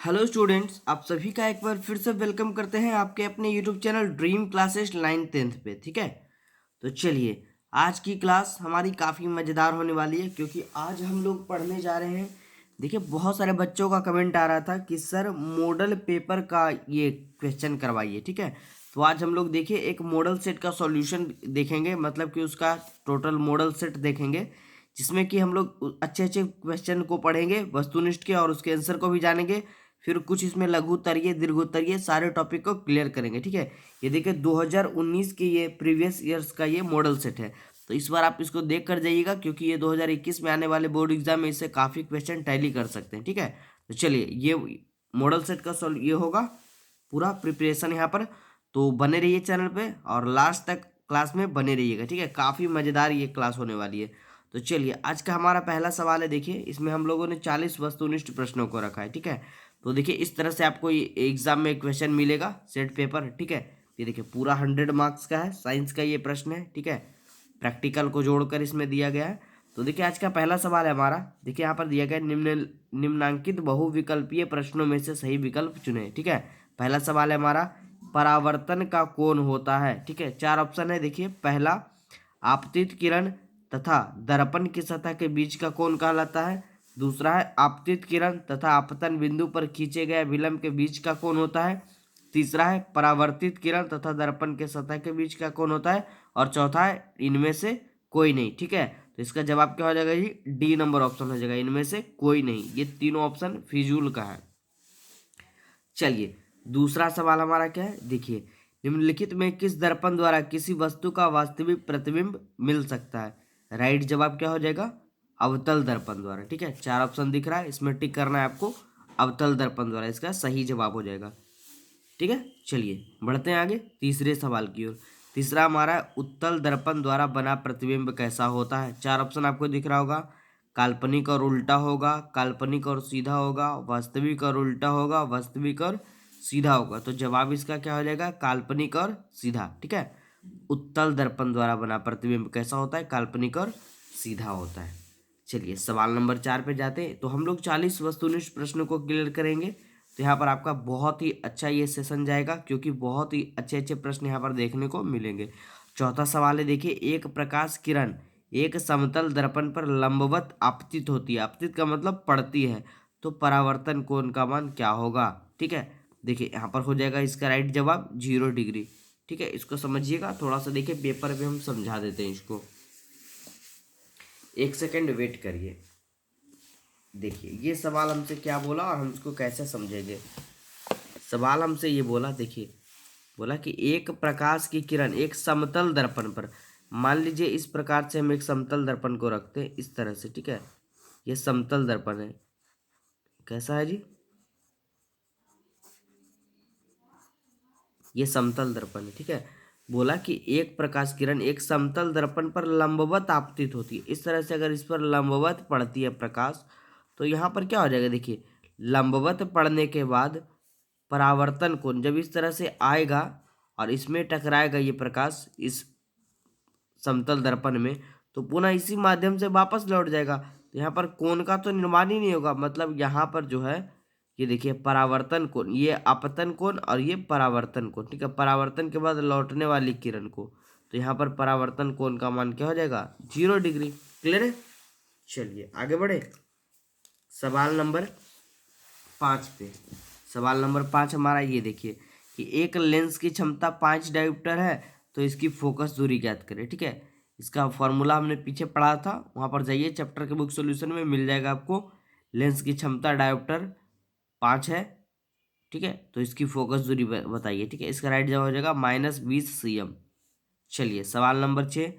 Hello students, आप सभी का एक बार फिर से वेलकम करते हैं आपके अपने YouTube channel dream classes 9th-10th पे। ठीक है, तो चलिए आज की क्लास हमारी काफ़ी मज़ेदार होने वाली है क्योंकि आज हम लोग पढ़ने जा रहे हैं। देखिए, बहुत सारे बच्चों का कमेंट आ रहा था कि सर मॉडल पेपर का ये क्वेश्चन करवाइए। ठीक है, तो आज हम लोग देखिए एक मॉडल सेट का सॉल्यूशन देखेंगे, मतलब कि उसका टोटल मॉडल सेट देखेंगे जिसमें कि हम लोग अच्छे अच्छे क्वेश्चन को पढ़ेंगे वस्तुनिष्ठ के और उसके आंसर को भी जानेंगे। फिर कुछ इसमें लघु उत्तरीय दीर्घ उत्तरीय सारे टॉपिक को क्लियर करेंगे। ठीक है, ये देखिए 2019 के ये प्रीवियस ईयर्स का ये मॉडल सेट है, तो इस बार आप इसको देख कर जाइएगा क्योंकि ये 2021 में आने वाले बोर्ड एग्जाम में इससे काफ़ी क्वेश्चन टैली कर सकते हैं। ठीक है, तो चलिए ये मॉडल सेट का ये होगा पूरा प्रिपरेशन यहाँ पर, तो बने रहिए चैनल पे और लास्ट तक क्लास में बने रहिएगा। ठीक है, काफ़ी मज़ेदार ये क्लास होने वाली है। तो चलिए आज का हमारा पहला सवाल है। देखिए, इसमें हम लोगों ने 40 वस्तुनिष्ठ प्रश्नों को रखा है। ठीक है, तो देखिए इस तरह से आपको एग्जाम में क्वेश्चन मिलेगा सेट पेपर। ठीक है, ये देखिए पूरा 100 मार्क्स का है, साइंस का ये प्रश्न है। ठीक है, प्रैक्टिकल को जोड़कर इसमें दिया गया है। तो देखिए आज का पहला सवाल है हमारा। देखिए यहाँ पर दिया गया निम्नांकित बहुविकल्पीय प्रश्नों में से सही विकल्प चुने। ठीक है, पहला सवाल है हमारा, परावर्तन का कोण होता है। ठीक है, 4 ऑप्शन है। देखिए, पहला आपतित किरण तथा दर्पण की सतह के बीच का कोण कहलाता है। दूसरा है आपतित किरण तथा आपतन बिंदु पर खींचे गए विलंब के बीच का कोण होता है। तीसरा है परावर्तित किरण तथा दर्पण के सतह के बीच का कोण होता है। और चौथा है इनमें से कोई नहीं। ठीक है, तो इसका जवाब क्या हो जाएगा जी? डी नंबर ऑप्शन हो जाएगा, इनमें से कोई नहीं। ये तीनों ऑप्शन फिजूल का है। चलिए दूसरा सवाल हमारा क्या है, देखिए निम्नलिखित में किस दर्पण द्वारा किसी वस्तु का वास्तविक प्रतिबिंब मिल सकता है? राइट जवाब क्या हो जाएगा? अवतल दर्पण द्वारा। ठीक है, 4 ऑप्शन दिख रहा है, इसमें टिक करना है आपको। अवतल दर्पण द्वारा इसका सही जवाब हो जाएगा। ठीक है, चलिए बढ़ते हैं आगे तीसरे सवाल की ओर। तीसरा हमारा उत्तल दर्पण द्वारा बना प्रतिबिंब कैसा होता है? 4 ऑप्शन आपको दिख रहा होगा। काल्पनिक और उल्टा होगा, काल्पनिक और सीधा होगा, वास्तविक और उल्टा होगा, वास्तविक और सीधा होगा। तो जवाब इसका क्या हो जाएगा? काल्पनिक और सीधा। ठीक है, उत्तल दर्पण द्वारा बना प्रतिबिंब कैसा होता है? काल्पनिक और सीधा होता है। चलिए सवाल नंबर 4 पे जाते हैं। तो हम लोग 40 वस्तुनिष्ठ प्रश्नों को क्लियर करेंगे। तो यहाँ पर आपका बहुत ही अच्छा ये सेशन जाएगा क्योंकि बहुत ही अच्छे अच्छे प्रश्न यहाँ पर देखने को मिलेंगे। चौथा सवाल है, देखिए एक प्रकाश किरण एक समतल दर्पण पर लंबवत आपतित होती है। आपतित का मतलब पड़ती है, तो परावर्तन कोण का मान क्या होगा? ठीक है, देखिए यहाँ पर हो जाएगा इसका राइट जवाब 0 डिग्री। ठीक है, इसको समझिएगा थोड़ा सा। देखिए पेपर पे हम समझा देते हैं इसको, एक सेकेंड वेट करिए। देखिए ये सवाल हमसे क्या बोला और हम इसको कैसे समझेंगे। सवाल हमसे ये बोला, देखिए बोला कि एक प्रकाश की किरण एक समतल दर्पण पर, मान लीजिए इस प्रकार से हम एक समतल दर्पण को रखते हैं इस तरह से। ठीक है, ये समतल दर्पण है, कैसा है जी? ये समतल दर्पण है। ठीक है, बोला कि एक प्रकाश किरण एक समतल दर्पण पर लंबवत आपतित होती है। इस तरह से अगर इस पर लंबवत पड़ती है प्रकाश, तो यहाँ पर क्या हो जाएगा? देखिए लंबवत पड़ने के बाद परावर्तन कोण जब इस तरह से आएगा और इसमें टकराएगा ये प्रकाश इस समतल दर्पण में, तो पुनः इसी माध्यम से वापस लौट जाएगा। तो यहाँ पर कोण का तो निर्माण ही नहीं होगा। मतलब यहाँ पर जो है ये देखिए परावर्तन कोण, ये आपतन कोण और ये परावर्तन कोण। ठीक है, परावर्तन के बाद लौटने वाली किरण को, तो यहाँ पर परावर्तन कोण का मान क्या हो जाएगा? 0 डिग्री। क्लियर है? चलिए आगे बढ़े सवाल नंबर 5 पे। सवाल नंबर 5 हमारा ये देखिए कि एक लेंस की क्षमता 5 डायोप्टर है, तो इसकी फोकस दूरी ज्ञात करें। ठीक है, इसका फॉर्मूला हमने पीछे पढ़ा था, वहाँ पर जाइए चैप्टर के बुक सॉल्यूशन में मिल जाएगा आपको। लेंस की क्षमता डायोप्टर 5 है। ठीक है, तो इसकी फोकस दूरी बताइए। ठीक है, इसका राइट जवाब हो जाएगा -20 cm। चलिए सवाल नंबर 6,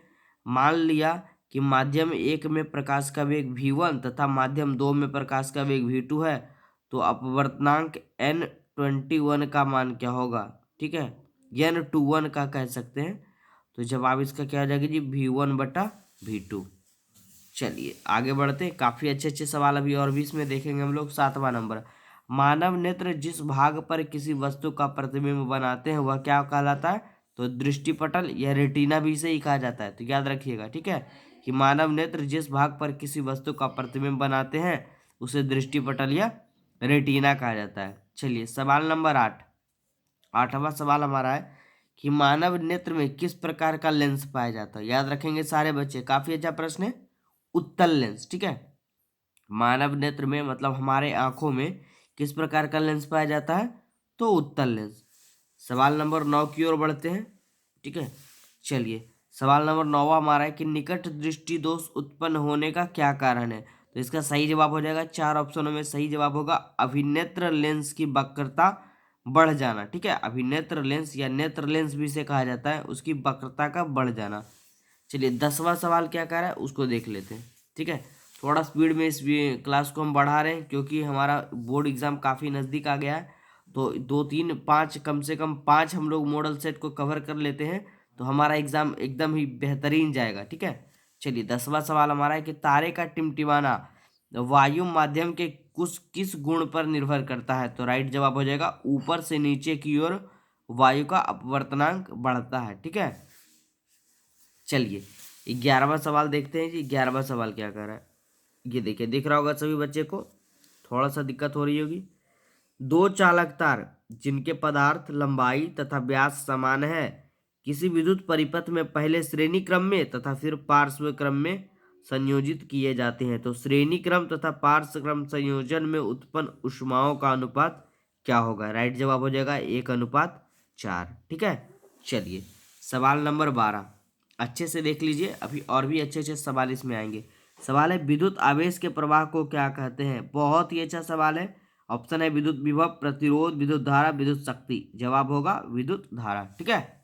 मान लिया कि माध्यम 1 में प्रकाश का वेग v1 तथा माध्यम 2 में प्रकाश का वेग v2 है, तो अपवर्तनांक n21 का मान क्या होगा? ठीक है, n21 का कह सकते हैं। तो जवाब इसका क्या हो जाएगा जी? v1/v2। चलिए आगे बढ़ते हैं, काफ़ी अच्छे अच्छे सवाल अभी और भी इसमें देखेंगे हम लोग। 7वां नंबर, मानव नेत्र जिस भाग पर किसी वस्तु का प्रतिबिंब बनाते हैं वह क्या कहलाता है? तो दृष्टिपटल या रेटिना भी इसे ही कहा जाता है, तो याद रखिएगा। ठीक है, कि मानव नेत्र जिस भाग पर किसी वस्तु का प्रतिबिंब बनाते हैं उसे दृष्टिपटल या रेटिना कहा जाता है। चलिए सवाल नंबर 8, 8वां सवाल हमारा है कि मानव नेत्र में किस प्रकार का लेंस पाया जाता है। याद रखेंगे सारे बच्चे, काफी अच्छा प्रश्न है। उत्तल लेंस, ठीक है। मानव नेत्र में मतलब हमारे आंखों में किस प्रकार का लेंस पाया जाता है, तो उत्तल लेंस। सवाल नंबर 9 की ओर बढ़ते हैं, ठीक है। चलिए सवाल नंबर 9 हमारा है कि निकट दृष्टि दोष उत्पन्न होने का क्या कारण है। तो इसका सही जवाब हो जाएगा, 4 ऑप्शनों में सही जवाब होगा अभिनेत्र लेंस की वक्रता बढ़ जाना, ठीक है। अभिनेत्र लेंस या नेत्र लेंस भी इसे कहा जाता है, उसकी वक्रता का बढ़ जाना। चलिए 10वां सवाल क्या कह रहा है उसको देख लेते हैं, ठीक है। थोड़ा स्पीड में इस क्लास को हम बढ़ा रहे हैं क्योंकि हमारा बोर्ड एग्जाम काफ़ी नज़दीक आ गया है। तो 2 3 5 कम से कम 5 हम लोग मॉडल सेट को कवर कर लेते हैं तो हमारा एग्जाम एकदम ही बेहतरीन जाएगा, ठीक है। चलिए 10वां सवाल हमारा है कि तारे का टिमटिमाना वायु माध्यम के कुछ किस गुण पर निर्भर करता है। तो राइट जवाब हो जाएगा ऊपर से नीचे की ओर वायु का अपवर्तनांक बढ़ता है, ठीक है। चलिए 11वां सवाल देखते हैं जी। 11वां सवाल क्या कर रहा है, ये देखिए, दिख रहा होगा सभी बच्चे को, थोड़ा सा दिक्कत हो रही होगी। दो चालक तार जिनके पदार्थ लंबाई तथा व्यास समान है किसी विद्युत परिपथ में पहले श्रेणी क्रम में तथा फिर पार्श्व क्रम में संयोजित किए जाते हैं। तो श्रेणी क्रम तथा पार्श्व क्रम संयोजन में उत्पन्न ऊष्माओं का अनुपात क्या होगा। राइट जवाब हो जाएगा 1:4, ठीक है। चलिए सवाल नंबर 12 अच्छे से देख लीजिए, अभी और भी अच्छे अच्छे सवाल इसमें आएंगे। सवाल है विद्युत आवेश के प्रवाह को क्या कहते हैं। बहुत ही अच्छा सवाल है। ऑप्शन है विद्युत विभव, प्रतिरोध, विद्युत धारा, विद्युत शक्ति। जवाब होगा विद्युत धारा, ठीक है।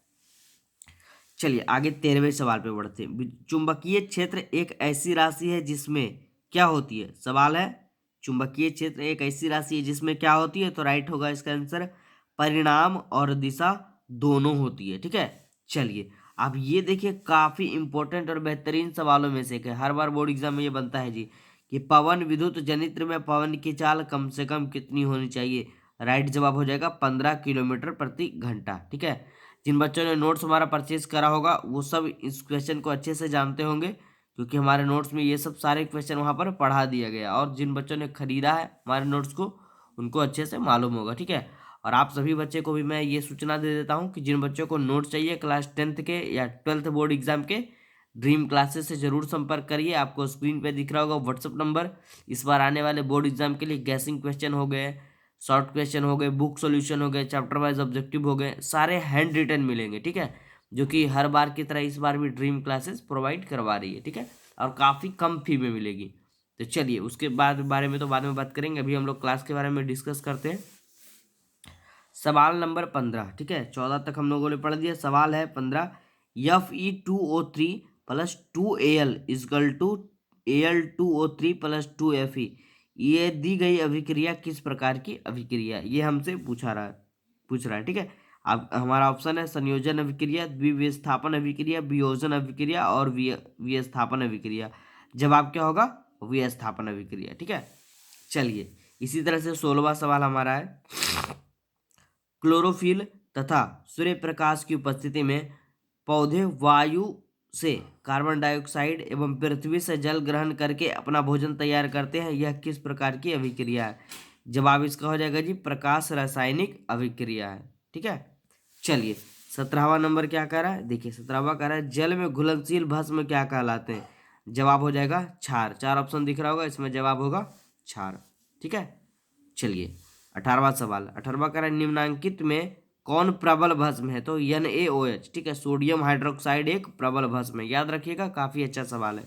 चलिए आगे 13वें सवाल पे बढ़ते हैं। चुंबकीय क्षेत्र एक ऐसी राशि है जिसमें क्या होती है। सवाल है चुंबकीय क्षेत्र एक ऐसी राशि है जिसमें क्या होती है। तो राइट होगा इसका आंसर परिणाम और दिशा दोनों होती है, ठीक है। चलिए अब ये देखिए काफी इंपॉर्टेंट और बेहतरीन सवालों में से एक है, हर बार बोर्ड एग्जाम में ये बनता है जी कि पवन विद्युत जनित्र में पवन की चाल कम से कम कितनी होनी चाहिए। राइट जवाब हो जाएगा 15 किलोमीटर प्रति घंटा, ठीक है। जिन बच्चों ने नोट्स हमारा परचेज करा होगा वो सब इस क्वेश्चन को अच्छे से जानते होंगे क्योंकि हमारे नोट्स में ये सब सारे क्वेश्चन वहाँ पर पढ़ा दिया गया। और जिन बच्चों ने खरीदा है हमारे नोट्स को उनको अच्छे से मालूम होगा, ठीक है। और आप सभी बच्चे को भी मैं ये सूचना दे देता हूँ कि जिन बच्चों को नोट्स चाहिए क्लास 10th के या 12th बोर्ड एग्जाम के, ड्रीम क्लासेस से जरूर संपर्क करिए। आपको स्क्रीन पे दिख रहा होगा व्हाट्सअप नंबर। इस बार आने वाले बोर्ड एग्जाम के लिए गैसिंग क्वेश्चन हो गए, शॉर्ट क्वेश्चन हो गए, बुक सॉल्यूशन हो गए, चैप्टर वाइज ऑब्जेक्टिव हो गए, सारे हैंड रिटन मिलेंगे, ठीक है। जो कि हर बार की तरह इस बार भी ड्रीम क्लासेस प्रोवाइड करवा रही है, ठीक है। और काफ़ी कम फी में मिलेगी। तो चलिए उसके बाद बारे में तो बाद में बात करेंगे, अभी हम लोग क्लास के बारे में डिस्कस करते हैं। सवाल नंबर 15, ठीक है। 14 तक हम लोगों ने पढ़ दिया। सवाल है 15, Fe2O3 plus 2Al is equal to Al2O3 plus 2Fe, ये दी गई अभिक्रिया किस प्रकार की अभिक्रिया, ये हमसे पूछ रहा है, ठीक है। अब हमारा ऑप्शन है संयोजन अभिक्रिया, द्विविस्थापन अभिक्रिया, वियोजन अभिक्रिया और विस्थापन अभिक्रिया। जवाब क्या होगा, विस्थापन अभिक्रिया, ठीक है। चलिए इसी तरह से 16वां सवाल हमारा है क्लोरोफिल तथा सूर्य प्रकाश की उपस्थिति में पौधे वायु से कार्बन डाइऑक्साइड एवं पृथ्वी से जल ग्रहण करके अपना भोजन तैयार करते हैं, यह किस प्रकार की अभिक्रिया है। जवाब इसका हो जाएगा जी प्रकाश रासायनिक अभिक्रिया है, ठीक है। चलिए 17वां नंबर क्या कह रहा है, देखिए 17वां कह रहा है जल में घुलनशील भस्म क्या कहलाते हैं। जवाब हो जाएगा क्षार। 4 ऑप्शन दिख रहा होगा, इसमें जवाब होगा क्षार, ठीक है। चलिए 18वां सवाल, 18वां कह रहा है निम्नांकित में कौन प्रबल भस्म है। तो NaOH, ठीक है, सोडियम हाइड्रोक्साइड एक प्रबल भस्म है, याद रखिएगा, काफी अच्छा सवाल है।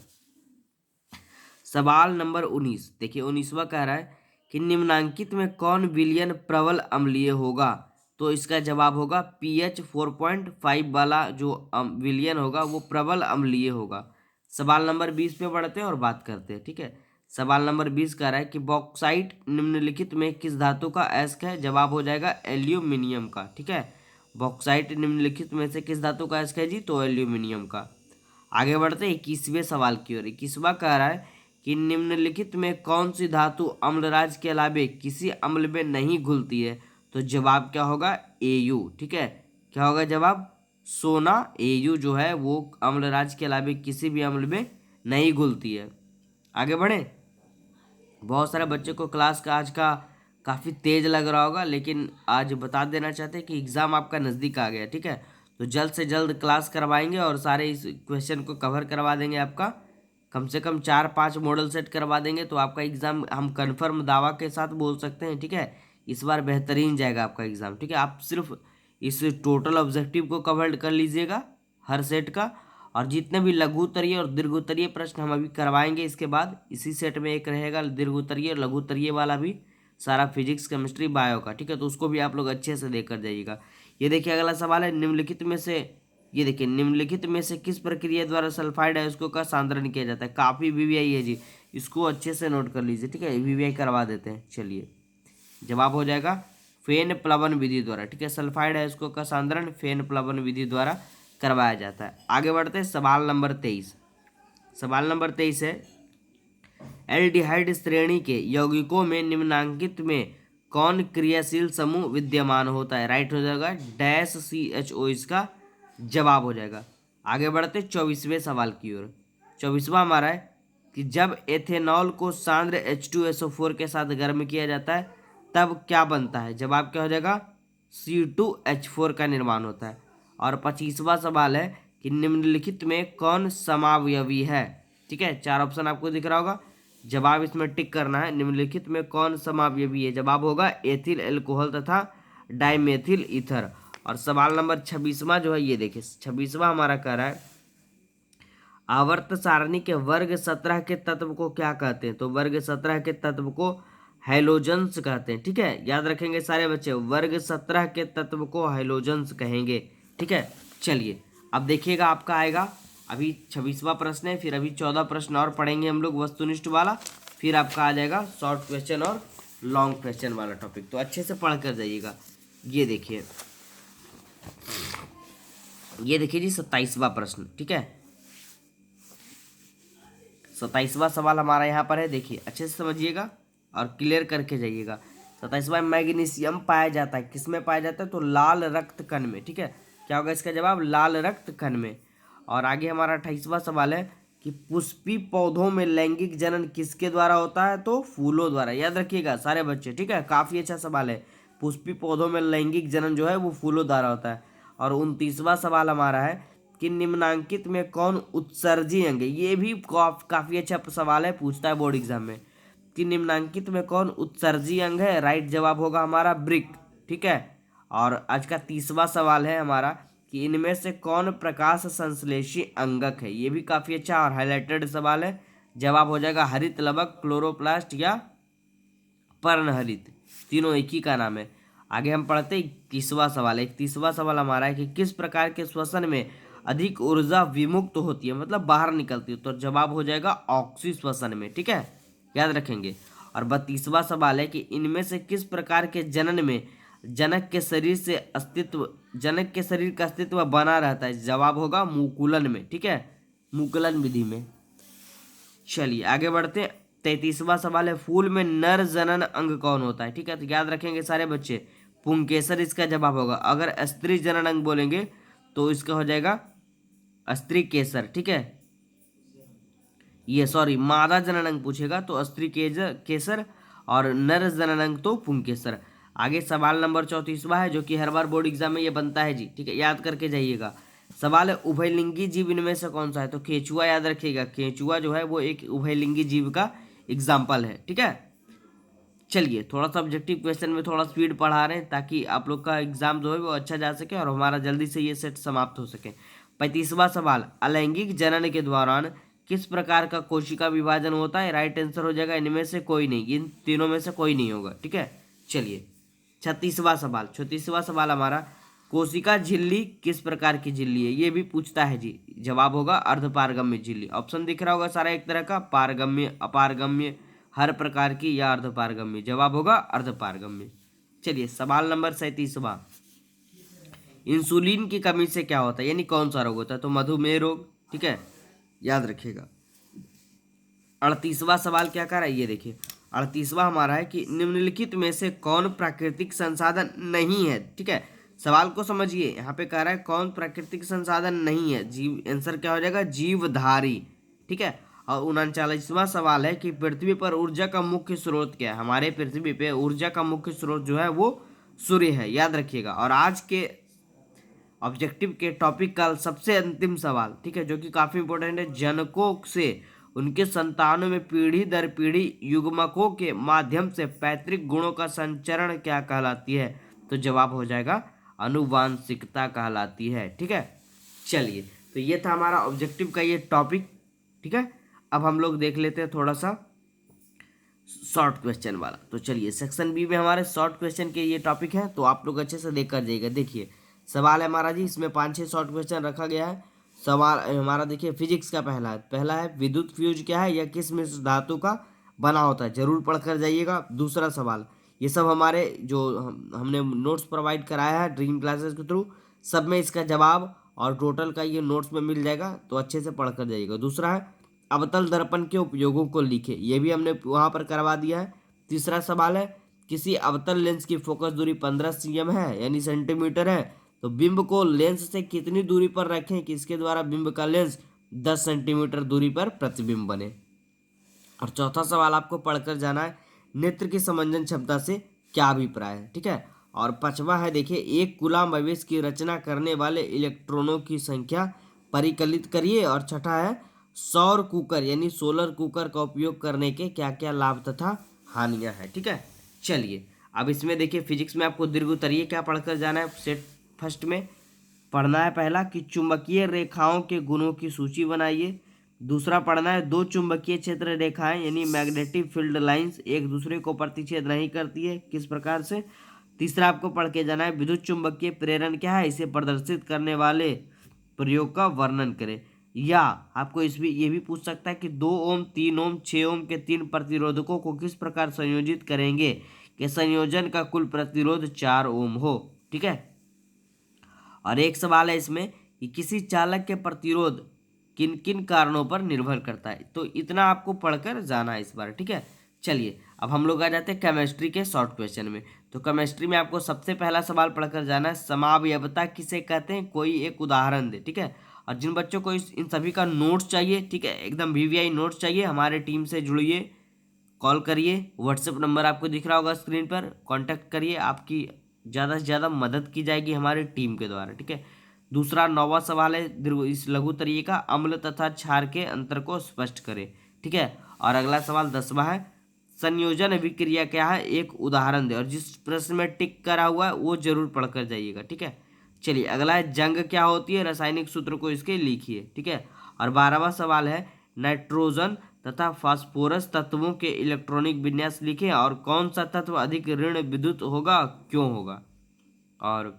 सवाल नंबर 19, देखिए 19वां कह रहा है कि निम्नांकित में कौन विलयन प्रबल अम्लीय होगा। तो इसका जवाब होगा pH 4.5 वाला जो विलयन होगा वो प्रबल अम्लीय होगा। सवाल नंबर 20 पे बढ़ते हैं और बात करते हैं, ठीक है। सवाल नंबर 20 कह रहा है कि बॉक्साइट निम्नलिखित में किस धातु का अयस्क है। जवाब हो जाएगा एल्यूमिनियम का, ठीक है। बॉक्साइट निम्नलिखित में से किस धातु का अयस्क है जी, तो एल्यूमिनियम का। आगे बढ़ते 21वें सवाल की ओर। 21वां कह रहा है कि निम्नलिखित में कौन सी धातु अम्लराज के अलावे किसी अम्ल में नहीं घुलती है। तो जवाब क्या होगा Au, ठीक है। क्या होगा जवाब, सोना। Au जो है वो अम्लराज के अलावे किसी भी अम्ल में नहीं घुलती है। आगे बढ़े, बहुत सारे बच्चे को क्लास का आज का काफ़ी तेज़ लग रहा होगा, लेकिन आज बता देना चाहते हैं कि एग्ज़ाम आपका नज़दीक आ गया, ठीक है। तो जल्द से जल्द क्लास करवाएंगे और सारे इस क्वेश्चन को कवर करवा देंगे। आपका कम से कम 4-5 मॉडल सेट करवा देंगे, तो आपका एग्ज़ाम हम कन्फर्म दावा के साथ बोल सकते हैं, ठीक है। इस बार बेहतरीन जाएगा आपका एग्ज़ाम, ठीक है। आप सिर्फ इस टोटल ऑब्जेक्टिव को कवर कर लीजिएगा हर सेट का, और जितने भी लघु उत्तरीय और दीर्घ उत्तरीय प्रश्न हम अभी करवाएंगे इसके बाद, इसी सेट में एक रहेगा दीर्घ उत्तरीय और लघु उत्तरीय वाला भी, सारा फिजिक्स केमिस्ट्री बायो का, ठीक है। तो उसको भी आप लोग अच्छे से देख कर जाइएगा। ये देखिए अगला सवाल है, निम्नलिखित में से, ये देखिए निम्नलिखित में से किस प्रक्रिया द्वारा सल्फाइड अयस्कों का सांद्रण किया जाता है। काफ़ी वीवीआई है जी, इसको अच्छे से नोट कर लीजिए, ठीक है। वीवीआई करवा देते हैं। चलिए जवाब हो जाएगा फेन प्लवन विधि द्वारा, ठीक है। सल्फाइड अयस्कों का सांद्रण फेन प्लवन विधि द्वारा करवाया जाता है। आगे बढ़ते हैं सवाल नंबर 23। सवाल नंबर 23 है, एल्डिहाइड श्रेणी के यौगिकों में निम्नांकित में कौन क्रियाशील समूह विद्यमान होता है। राइट हो जाएगा डैश CHO इसका जवाब हो जाएगा। आगे बढ़ते 24वें सवाल की ओर। 24वां हमारा है कि जब एथेनॉल को सांद्र H2SO4 के साथ गर्म किया जाता है तब क्या बनता है। जवाब क्या हो जाएगा C2H4 का निर्माण होता है। और 25वां सवाल है कि निम्नलिखित में कौन समावयवी है, ठीक है। 4 ऑप्शन आपको दिख रहा होगा, जवाब इसमें टिक करना है। निम्नलिखित में कौन समावयवी है, जवाब होगा एथिल एल्कोहल तथा डाइमेथिल ईथर। और सवाल नंबर 26वां जो है, ये देखिए 26वां हमारा कह रहा है आवर्त सारणी के वर्ग 17 के तत्व को क्या कहते हैं। तो वर्ग 17 के तत्व को हैलोजेंस कहते हैं, ठीक है। याद रखेंगे सारे बच्चे, वर्ग 17 के तत्व को हैलोजेंस कहेंगे, ठीक है। चलिए अब देखिएगा आपका आएगा, अभी 26वां प्रश्न है, फिर अभी 14 प्रश्न और पढ़ेंगे हम लोग वस्तुनिष्ठ वाला, फिर आपका आ जाएगा शॉर्ट क्वेश्चन और लॉन्ग क्वेश्चन वाला टॉपिक। तो अच्छे से पढ़ कर जाइएगा। ये देखिए जी 27वां प्रश्न, ठीक है। 27वां सवाल हमारा यहाँ पर है, देखिए अच्छे से समझिएगा और क्लियर करके जाइएगा। 27वां मैग्नीशियम पाया जाता है, किसमें पाया जाता है, तो लाल रक्त कण में, ठीक है। क्या होगा इसका जवाब, लाल रक्त कण में। और आगे हमारा 28वां सवाल है कि पुष्पी पौधों में लैंगिक जनन किसके द्वारा होता है, तो फूलों द्वारा। याद रखिएगा सारे बच्चे, ठीक है। काफ़ी अच्छा सवाल है, पुष्पी पौधों में लैंगिक जनन जो है वो फूलों द्वारा होता है। और 29वां सवाल हमारा है कि निम्नांकित में कौन उत्सर्जी अंग है। ये भी काफ़ी अच्छा सवाल है, पूछता है बोर्ड एग्जाम में कि निम्नांकित में कौन उत्सर्जी अंग है। राइट जवाब होगा हमारा ब्रिक, ठीक है। और आज का 30वां सवाल है हमारा कि इनमें से कौन प्रकाश संश्लेषी अंगक है। ये भी काफ़ी अच्छा और हाईलाइटेड सवाल है, जवाब हो जाएगा हरित लवक, क्लोरोप्लास्ट या पर्णहरित, तीनों एक ही का नाम है। आगे हम पढ़ते 31वां सवाल है। 31वां सवाल हमारा है कि किस प्रकार के श्वसन में अधिक ऊर्जा विमुक्त होती है, मतलब बाहर निकलती है। तो जवाब हो जाएगा ऑक्सी श्वसन में, ठीक है, याद रखेंगे। और 32वां सवाल है कि इनमें से किस प्रकार के जनन में जनक के शरीर का अस्तित्व बना रहता है। जवाब होगा मुकुलन में, ठीक है, मुकुलन विधि में। चलिए आगे बढ़ते हैं। 33वां सवाल है फूल में नर जनन अंग कौन होता है, ठीक है। तो याद रखेंगे सारे बच्चे, पुंकेसर इसका जवाब होगा। अगर स्त्री जनन अंग बोलेंगे तो इसका हो जाएगा स्त्री केसर, ठीक है। ये सॉरी मादा जनन अंग पूछेगा तो स्त्री केसर, और नर जनन अंग तो पुंकेसर। आगे सवाल नंबर 34वां है, जो कि हर बार बोर्ड एग्जाम में ये बनता है जी, ठीक है, याद करके जाइएगा। सवाल है उभयलिंगी जीव इनमें से कौन सा है। तो केंचुआ, याद रखिएगा केंचुआ जो है वो एक उभयलिंगी जीव का एग्जाम्पल है, ठीक है। चलिए थोड़ा सा ऑब्जेक्टिव क्वेश्चन में थोड़ा स्पीड पढ़ा रहे हैं ताकि आप लोग का एग्जाम जो है वो अच्छा जा सके और हमारा जल्दी से ये सेट समाप्त हो सके। 35वां सवाल, अलैंगिक जनन के दौरान किस प्रकार का कोशिका विभाजन होता है। राइट आंसर हो जाएगा इनमें से कोई नहीं, इन तीनों में से कोई नहीं होगा, ठीक है। चलिए 36वां सवाल हमारा, कोशिका झिल्ली किस प्रकार की झिल्ली है। ये भी पूछता है जी, जवाब होगा अर्धपारगम्य झिल्ली। ऑप्शन दिख रहा होगा सारा एक तरह का, पारगम्य, अपारगम्य, हर प्रकार की, या अर्धपारगम्य। जवाब होगा अर्धपारगम्य। चलिए सवाल नंबर 37वां, इंसुलिन की कमी से क्या होता है, यानी कौन सा रोग होता है। तो मधुमेह रोग, ठीक है, याद रखिएगा। 38वां सवाल क्या कर रहा है, ये देखिए 38वां हमारा है कि निम्नलिखित में से कौन प्राकृतिक संसाधन नहीं है, ठीक है। सवाल को समझिए, यहाँ पे कह रहा है कौन प्राकृतिक संसाधन नहीं है। जीव, आंसर क्या हो जाएगा जीवधारी, ठीक है। और 39वां सवाल है कि पृथ्वी पर ऊर्जा का मुख्य स्रोत क्या है। हमारे पृथ्वी पे ऊर्जा का मुख्य स्रोत जो है वो सूर्य है, याद रखिएगा। और आज के ऑब्जेक्टिव के टॉपिक का सबसे अंतिम सवाल, ठीक है, जो कि काफी इंपॉर्टेंट है, जनकों से उनके संतानों में पीढ़ी दर पीढ़ी युग्मकों के माध्यम से पैतृक गुणों का संचरण क्या कहलाती है। तो जवाब हो जाएगा अनुवांशिकता कहलाती है। ठीक है, चलिए, तो ये था हमारा ऑब्जेक्टिव का ये टॉपिक। ठीक है, अब हम लोग देख लेते हैं थोड़ा सा शॉर्ट क्वेश्चन वाला। तो चलिए, सेक्शन बी में हमारे शॉर्ट क्वेश्चन के ये टॉपिक है, तो आप लोग अच्छे से देख कर जाइएगा। देखिए सवाल है हमारा जी, इसमें 5-6 शॉर्ट क्वेश्चन रखा गया है। सवाल हमारा देखिए फिजिक्स का पहला है विद्युत फ्यूज क्या है या किस मिश्र धातु का बना होता है, जरूर पढ़ कर जाइएगा। दूसरा सवाल, ये सब हमारे जो हमने नोट्स प्रोवाइड कराया है ड्रीम क्लासेस के थ्रू, सब में इसका जवाब और टोटल का ये नोट्स में मिल जाएगा, तो अच्छे से पढ़ कर जाइएगा। दूसरा है अवतल दर्पण के उपयोगों को लिखे, ये भी हमने वहाँ पर करवा दिया है। तीसरा सवाल है किसी अवतल लेंस की फोकस दूरी 15 cm है यानी सेंटीमीटर है, तो बिंब को लेंस से कितनी दूरी पर रखें कि इसके द्वारा बिंब का लेंस 10 सेंटीमीटर दूरी पर प्रतिबिंब बने। और चौथा सवाल आपको पढ़कर जाना है नेत्र की समंजन क्षमता से क्या अभिप्राय है। ठीक है, और पांचवा है देखिए एक कूलाम आवेश की रचना करने वाले इलेक्ट्रॉनों की संख्या परिकलित करिए। और छठा है सौर कुकर यानी सोलर कुकर का उपयोग करने के क्या क्या लाभ तथा हानियां हैं। ठीक है, चलिए अब इसमें देखिए फिजिक्स में आपको दीर्घोत्तरीय क्या पढ़कर जाना है। सेट फर्स्ट में पढ़ना है पहला कि चुंबकीय रेखाओं के गुणों की सूची बनाइए। दूसरा पढ़ना है दो चुंबकीय क्षेत्र रेखाएं यानी मैग्नेटिक फील्ड लाइंस एक दूसरे को प्रतिच्छेद नहीं करती है, किस प्रकार से। तीसरा आपको पढ़ के जाना है विद्युत चुंबकीय प्रेरण क्या है, इसे प्रदर्शित करने वाले प्रयोग का वर्णन करें। या आपको ये भी पूछ सकता है कि 2 ओम 3 ओम 6 ओम के 3 प्रतिरोधकों को किस प्रकार संयोजित करेंगे कि संयोजन का कुल प्रतिरोध 4 ओम हो। ठीक है, और एक सवाल है इसमें कि किसी चालक के प्रतिरोध किन किन कारणों पर निर्भर करता है। तो इतना आपको पढ़कर जाना है इस बार। ठीक है, चलिए अब हम लोग आ जाते हैं केमिस्ट्री के शॉर्ट क्वेश्चन में। तो केमिस्ट्री में आपको सबसे पहला सवाल पढ़कर जाना है समावयवता किसे कहते हैं, कोई एक उदाहरण दे। ठीक है, और जिन बच्चों को इन सभी का नोट्स चाहिए, ठीक है, एकदम VVI नोट्स चाहिए, हमारे टीम से जुड़िए, कॉल करिए, व्हाट्सएप नंबर आपको दिख रहा होगा स्क्रीन पर, कांटेक्ट करिए, आपकी ज़्यादा से ज़्यादा मदद की जाएगी हमारी टीम के द्वारा। ठीक है, दूसरा 9वां सवाल है इस लघु तरीके का अम्ल तथा क्षार के अंतर को स्पष्ट करें। ठीक है, और अगला सवाल 10वां है संयोजन अभिक्रिया क्या है, एक उदाहरण दे। और जिस प्रश्न में टिक करा हुआ है वो जरूर पढ़कर जाइएगा। ठीक है, चलिए अगला है जंग क्या होती है, रासायनिक सूत्र को इसके लिखिए। ठीक है, और 12वां सवाल है नाइट्रोजन तथा फास्फोरस तत्वों के इलेक्ट्रॉनिक विन्यास लिखें और कौन सा तत्व अधिक ऋण विद्युत होगा, क्यों होगा। और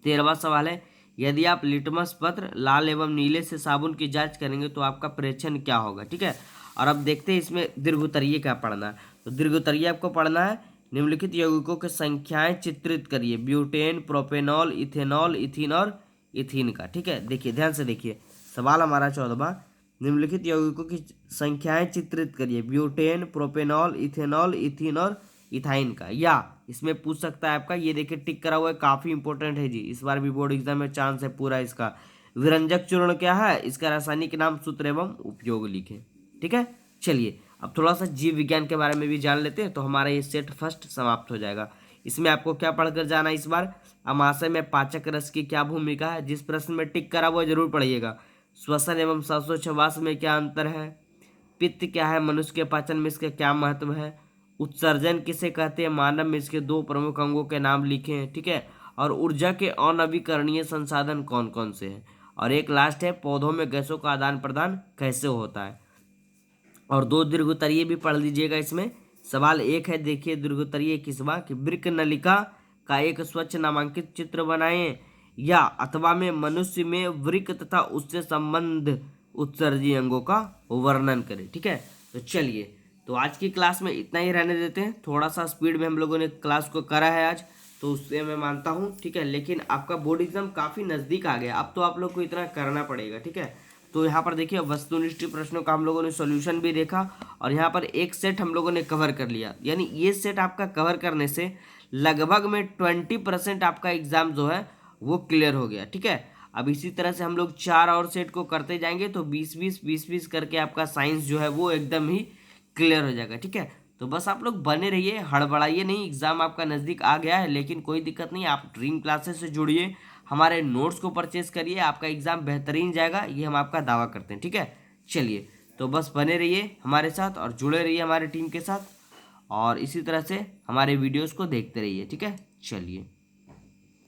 13वां सवाल है यदि आप लिटमस पत्र लाल एवं नीले से साबुन की जांच करेंगे तो आपका प्रेक्षण क्या होगा। ठीक है, और अब देखते हैं इसमें दीर्घोत्तरीय क्या पढ़ना है। तो दीर्घोत्तरीय आपको पढ़ना है निम्नलिखित यौगिकों के संख्याएं चित्रित करिए, ब्यूटेन, प्रोपेनॉल, इथेनॉल, इथीन और इथीन का। ठीक है, देखिए ध्यान से देखिए सवाल हमारा 14वां निम्नलिखित यौगिकों की संख्याएं चित्रित करिए, ब्यूटेन, प्रोपेनॉल, इथेनॉल, इथीन और इथाइन का। या इसमें पूछ सकता है आपका, ये देखिए टिक करा हुआ है, काफी इंपॉर्टेंट है जी, इस बार भी बोर्ड एग्जाम में चांस है पूरा इसका। विरंजक चूर्ण क्या है, इसका रासायनिक नाम, सूत्र एवं उपयोग लिखें। ठीक है, चलिए अब थोड़ा सा जीव विज्ञान के बारे में भी जान लेते हैं, तो हमारा ये सेट फर्स्ट समाप्त हो जाएगा। इसमें आपको क्या पढ़कर जाना है इस बार, अमाशय में पाचक रस की क्या भूमिका है, जिस प्रश्न में टिक करा वो जरूर पढ़िएगा। श्वसन एवं श्वासोच्छवास में क्या अंतर है, पित्त क्या है, मनुष्य के पाचन में इसका क्या महत्व है, उत्सर्जन किसे कहते हैं, मानव में इसके 2 प्रमुख अंगों के नाम लिखें। ठीक है, और ऊर्जा के अनवीकरणीय संसाधन कौन कौन से हैं। और एक लास्ट है पौधों में गैसों का आदान प्रदान कैसे होता है। और 2 दीर्घोत्तरीय भी पढ़ लीजिएगा इसमें। सवाल 1 है देखिए दीर्घोत्तरीय किस्वा कि वृक्क नलिका का एक स्वच्छ नामांकित चित्र बनाएं, या अथवा में मनुष्य में वृक्क तथा उससे संबंध उत्सर्जी अंगों का वर्णन करें। ठीक है, तो चलिए, तो आज की क्लास में इतना ही रहने देते हैं। थोड़ा सा स्पीड में हम लोगों ने क्लास को करा है आज, तो उससे मैं मानता हूँ। ठीक है, लेकिन आपका बोर्ड एग्जाम काफ़ी नज़दीक आ गया, अब तो आप लोग को इतना करना पड़ेगा। ठीक है, तो यहाँ पर देखिए वस्तुनिष्ठ प्रश्नों का हम लोगों ने सॉल्यूशन भी देखा, और यहाँ पर एक सेट हम लोगों ने कवर कर लिया। यानी ये सेट आपका कवर करने से लगभग में 20% आपका एग्जाम जो है वो क्लियर हो गया। ठीक है, अब इसी तरह से हम लोग 4 और सेट को करते जाएंगे तो 20-20 करके आपका साइंस जो है वो एकदम ही क्लियर हो जाएगा। ठीक है, तो बस आप लोग बने रहिए, हड़बड़ाइए नहीं। एग्जाम आपका नज़दीक आ गया है लेकिन कोई दिक्कत नहीं, आप ड्रीम क्लासेस से जुड़िए, हमारे नोट्स को परचेज करिए, आपका एग्जाम बेहतरीन जाएगा, ये हम आपका दावा करते हैं। ठीक है, चलिए तो बस बने रहिए हमारे साथ और जुड़े रहिए हमारे टीम के साथ, और इसी तरह से हमारे वीडियोस को देखते रहिए। ठीक है, चलिए।